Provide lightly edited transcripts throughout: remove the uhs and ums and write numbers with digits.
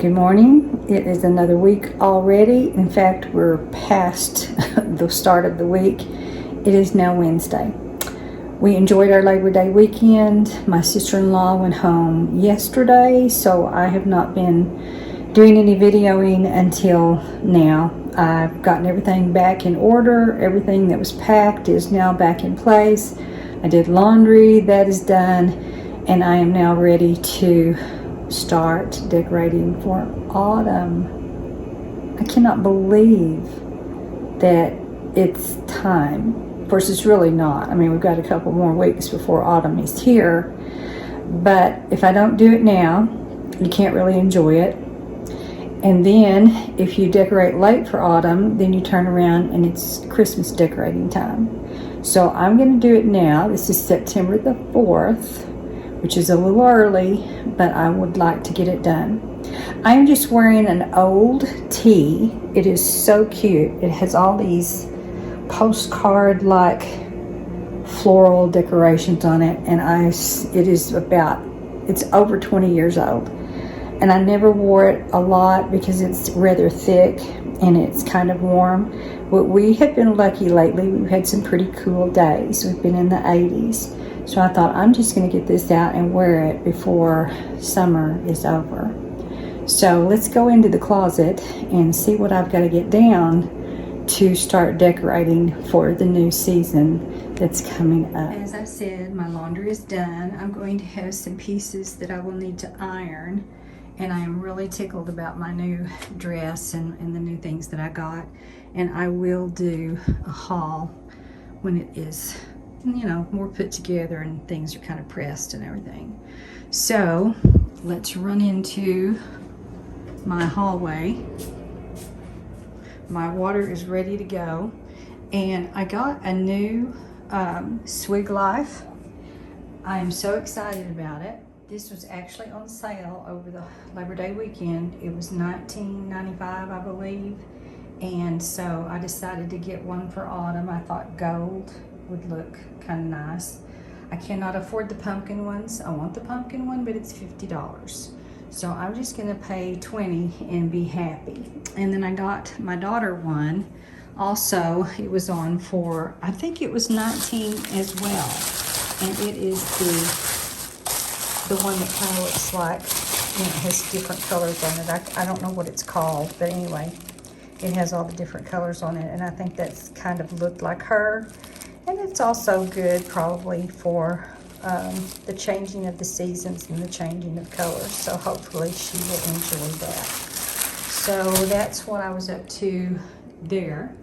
Good morning. It is another week already. In fact, we're past the start of the week. It is now Wednesday. We enjoyed our Labor Day weekend. My sister-in-law went home yesterday, so I have not been doing any videoing until now. I've gotten everything back in order. Everything that was packed is now back in place. I did laundry, that is done, and I am now ready to start decorating for autumn. I cannot believe that it's time. Of course, it's really not. I mean, we've got a couple more weeks before autumn is here, but if I don't do it now, you can't really enjoy it. And then if you decorate late for autumn, then you turn around and it's Christmas decorating time. So I'm going to do it now. This is September the 4th, which is a little early, but I would like to get it done. I'm just wearing an old tee. It is so cute. It has all these postcard-like floral decorations on it, and it's over 20 years old. And I never wore it a lot because it's rather thick and it's kind of warm. But we have been lucky lately. We've had some pretty cool days. We've been in the 80s. So I thought I'm just going to get this out and wear it before summer is over. So let's go into the closet and see what I've got to get down to start decorating for the new season that's coming up. As I said, my laundry is done. I'm going to have some pieces that I will need to iron. And I am really tickled about my new dress and the new things that I got. And I will do a haul when it is, you know, more put together and things are kind of pressed and everything. So let's run into my hallway. My water is ready to go. And I got a new Swig Life. I am so excited about it. This was actually on sale over the Labor Day weekend. It was $19.95, I believe. And so I decided to get one for autumn. I thought gold would look kind of nice. I cannot afford the pumpkin ones. I want the pumpkin one, but it's $50. So I'm just gonna pay $20 and be happy. And then I got my daughter one. Also, it was on for, I think it was $19 as well. And it is the one that kind of looks like, you know, it has different colors on it. I don't know what it's called, but anyway, it has all the different colors on it, and I think that's kind of looked like her. And it's also good probably for the changing of the seasons and the changing of colors, so hopefully she will enjoy that. So that's what I was up to there.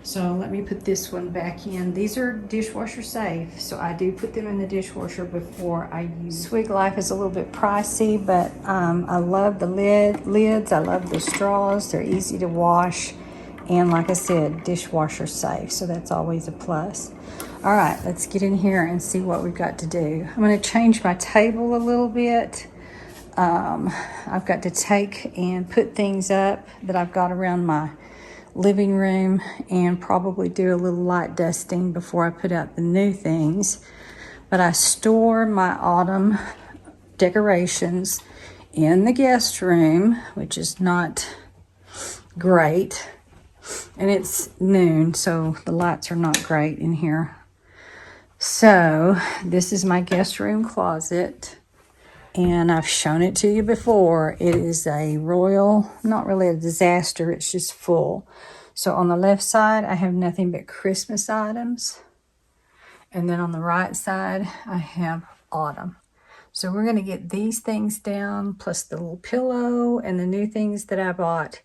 So let me put this one back in. These are dishwasher safe, so I do put them in the dishwasher before I use. Swig Life is a little bit pricey, but I love the lids. I love the straws. They're easy to wash. And like I said, dishwasher safe, so that's always a plus. All right, let's get in here and see what we've got to do. I'm going to change my table a little bit. I've got to take and put things up that I've got around my living room and probably do a little light dusting before I put out the new things. But I store my autumn decorations in the guest room, which is not great. And it's noon, so the lights are not great in here. So this is my guest room closet. And I've shown it to you before. It is a royal, not really a disaster, it's just full. So on the left side, I have nothing but Christmas items. And then on the right side, I have autumn. So we're gonna get these things down, plus the little pillow and the new things that I bought,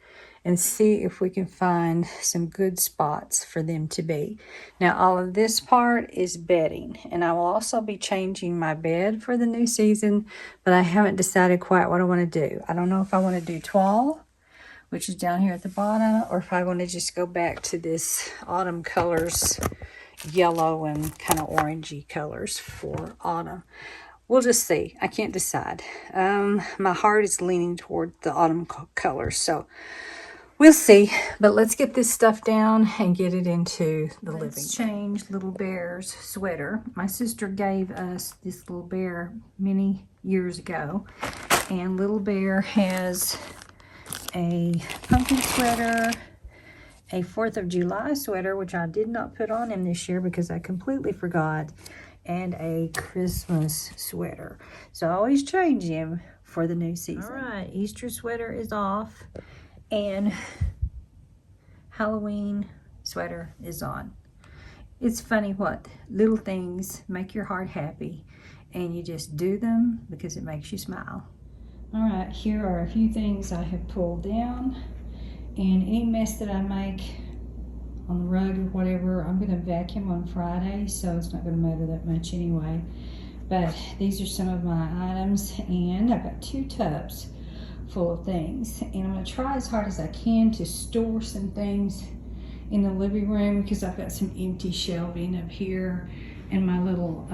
and see if we can find some good spots for them to be. Now, all of this part is bedding, and I will also be changing my bed for the new season, but I haven't decided quite what I want to do. I don't know if I want to do toile, which is down here at the bottom, or if I want to just go back to this autumn colors, yellow and kind of orangey colors for autumn. We'll just see. I can't decide. My heart is leaning toward the autumn colors, so we'll see, but let's get this stuff down and get it into the living. Let's change Little Bear's sweater. My sister gave us this Little Bear many years ago, and Little Bear has a pumpkin sweater, a 4th of July sweater, which I did not put on him this year because I completely forgot, and a Christmas sweater. So I always change him for the new season. All right, Easter sweater is off, and Halloween sweater is on. It's funny what little things make your heart happy, and you just do them because it makes you smile. All right, here are a few things I have pulled down, and any mess that I make on the rug or whatever, I'm going to vacuum on Friday, so it's not going to matter that much anyway. But these are some of my items, and I've got 2 tubs full of things, and I'm going to try as hard as I can to store some things in the living room because I've got some empty shelving up here, and my little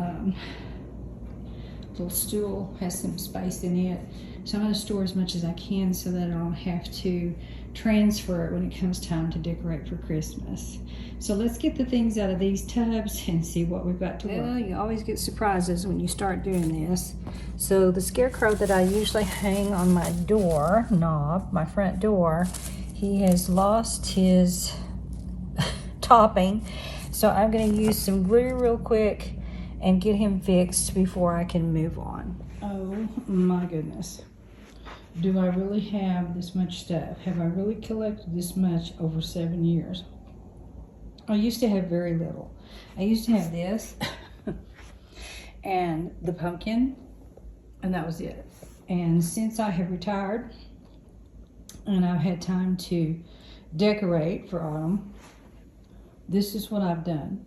stool has some space in it. So I'm going to store as much as I can so that I don't have to transfer it when it comes time to decorate for Christmas. So let's get the things out of these tubs and see what we've got to work. Well, you always get surprises when you start doing this. So the scarecrow that I usually hang on my door knob, my front door, he has lost his topping. So I'm going to use some glue real quick and get him fixed before I can move on. Oh my goodness. Do I really have this much stuff? Have I really collected this much over 7 years? I used to have very little. I used to have this and the pumpkin, and that was it. And since I have retired and I've had time to decorate for autumn, this is what I've done.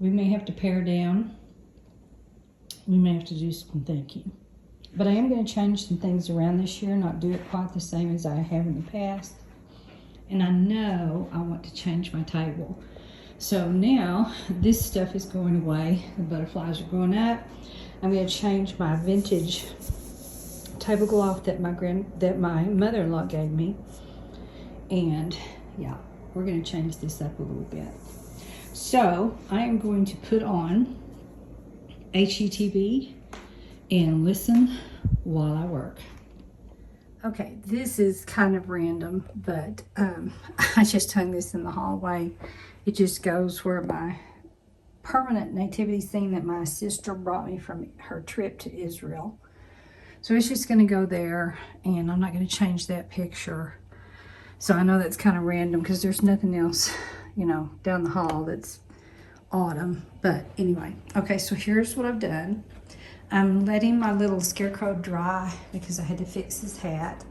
We may have to pare down. We may have to do some thinking. But I am going to change some things around this year, not do it quite the same as I have in the past. And I know I want to change my table. So now this stuff is going away. The butterflies are going up. I'm going to change my vintage tablecloth that my mother-in-law gave me. And yeah, we're going to change this up a little bit. So I am going to put on HGTV and listen while I work. Okay, this is kind of random, but I just hung this in the hallway. It just goes where my permanent nativity scene that my sister brought me from her trip to Israel. So it's just going to go there, and I'm not going to change that picture. So I know that's kind of random because there's nothing else, you know, down the hall that's autumn. But anyway, okay, so here's what I've done. I'm letting my little scarecrow dry because I had to fix his hat.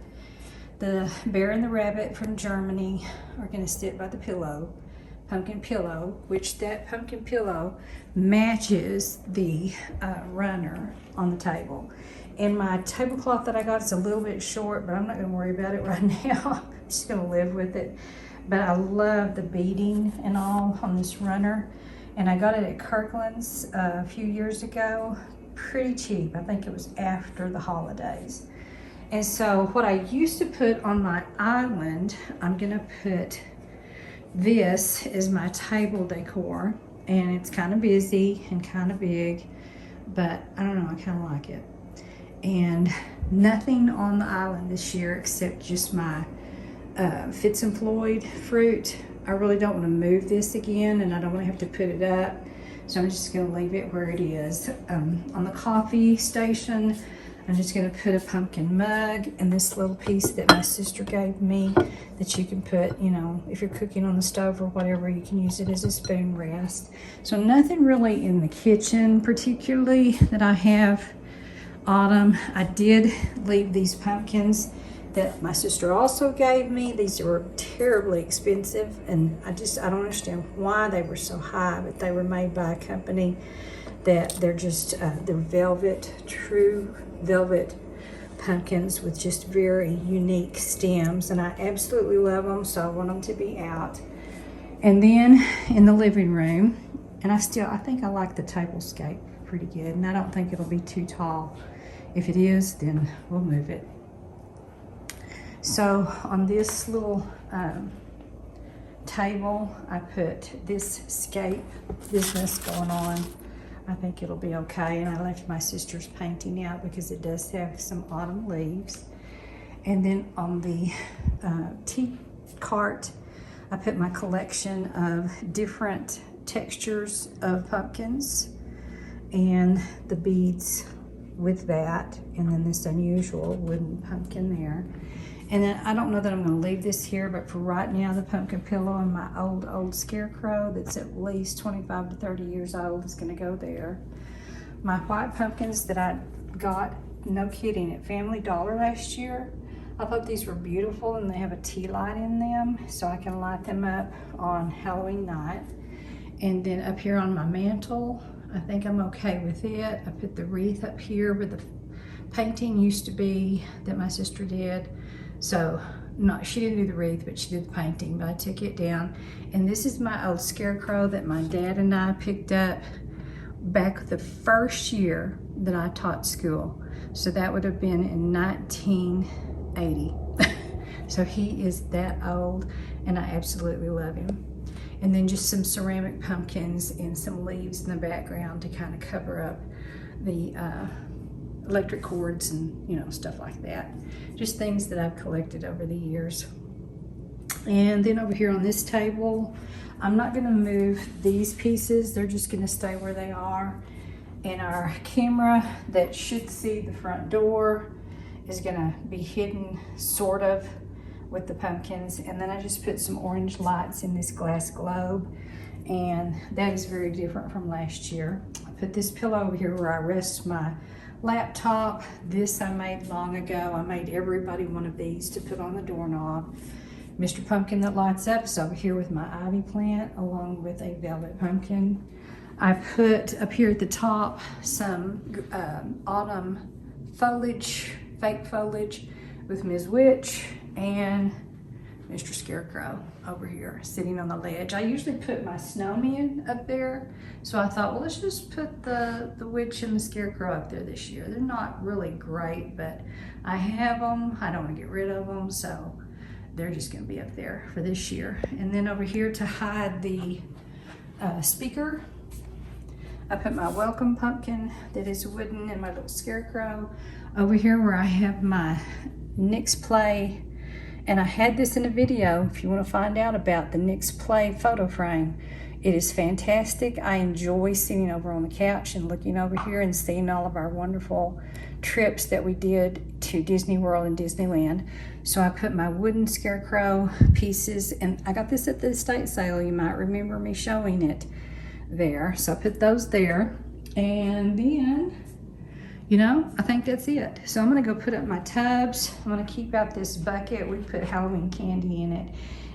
The bear and the rabbit from Germany are going to sit by the pillow, pumpkin pillow, which that pumpkin pillow matches the runner on the table. And my tablecloth that I got is a little bit short, but I'm not going to worry about it right now. I'm just going to live with it. But I love the beading and all on this runner. And I got it at Kirkland's a few years ago. Pretty cheap. I think it was after the holidays. And so what I used to put on my island, I'm going to put this as my table decor. And it's kind of busy and kind of big. But I don't know, I kind of like it. And nothing on the island this year except just my Fitz and Floyd fruit. I really don't want to move this again, and I don't want to have to put it up, so I'm just going to leave it where it is. On the coffee station, I'm just going to put a pumpkin mug and this little piece that my sister gave me that you can put, you know, if you're cooking on the stove or whatever, you can use it as a spoon rest. So nothing really in the kitchen particularly that I have autumn. I did leave these pumpkins that my sister also gave me. These were terribly expensive, and I don't understand why they were so high, but they were made by a company that they're just they're velvet, true velvet pumpkins with just very unique stems, and I absolutely love them, so I want them to be out. And then in the living room, and I think I like the tablescape pretty good, and I don't think it'll be too tall. If it is, then we'll move it. So on this little table, I put this scape business going on. I think it'll be okay. And I left my sister's painting out because it does have some autumn leaves. And then on the tea cart, I put my collection of different textures of pumpkins and the beads with that, and then this unusual wooden pumpkin there. And then I don't know that I'm going to leave this here, but for right now, the pumpkin pillow and my old scarecrow that's at least 25 to 30 years old is going to go there. My white pumpkins that I got, no kidding, at Family Dollar last year, I thought these were beautiful, and they have a tea light in them, so I can light them up on Halloween night. And then up here on my mantle, I think I'm okay with it. I put the wreath up here where the painting used to be that my sister did. So, she didn't do the wreath, but she did the painting, but I took it down. And this is my old scarecrow that my dad and I picked up back the first year that I taught school. So that would have been in 1980. So he is that old, and I absolutely love him. And then just some ceramic pumpkins and some leaves in the background to kind of cover up the electric cords and stuff like that. Just things that I've collected over the years. And then over here on this table, I'm not going to move these pieces. They're just going to stay where they are. And our camera that should see the front door is going to be hidden sort of with the pumpkins. And then I just put some orange lights in this glass globe, and that is very different from last year. I put this pillow over here where I rest my laptop. This I made long ago. I made everybody one of these to put on the doorknob. Mr. Pumpkin that lights up is over here with my ivy plant along with a velvet pumpkin. I put up here at the top some autumn foliage, fake foliage with Ms. Witch and Mr. Scarecrow over here sitting on the ledge. I usually put my snowman up there, so I thought, well, let's just put the witch and the scarecrow up there this year. They're not really great, but I have them. I don't want to get rid of them, so they're just going to be up there for this year. And then over here to hide the speaker, I put my welcome pumpkin that is wooden and my little scarecrow. Over here where I have my NYX Play, and I had this in a video if you want to find out about the NYX Play photo frame. It is fantastic. I enjoy sitting over on the couch and looking over here and seeing all of our wonderful trips that we did to Disney World and Disneyland. So I put my wooden scarecrow pieces, and I got this at the estate sale. You might remember me showing it there. So I put those there, and then I think that's it. So I'm gonna go put up my tubs. I'm gonna keep out this bucket. We put Halloween candy in it.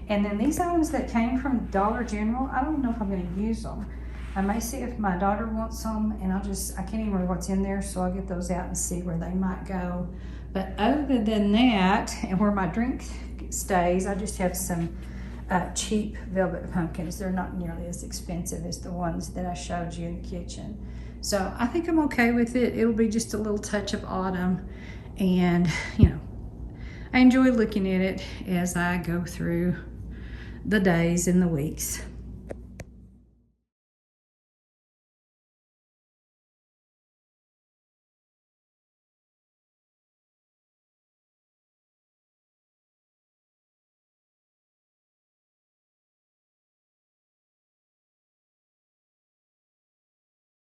And then these items that came from Dollar General, I don't know if I'm gonna use them. I may see if my daughter wants some, and I can't even remember what's in there, so I'll get those out and see where they might go. But other than that, and where my drink stays, I just have some cheap velvet pumpkins. They're not nearly as expensive as the ones that I showed you in the kitchen. So I think I'm okay with it. It'll be just a little touch of autumn, and I enjoy looking at it as I go through the days and the weeks.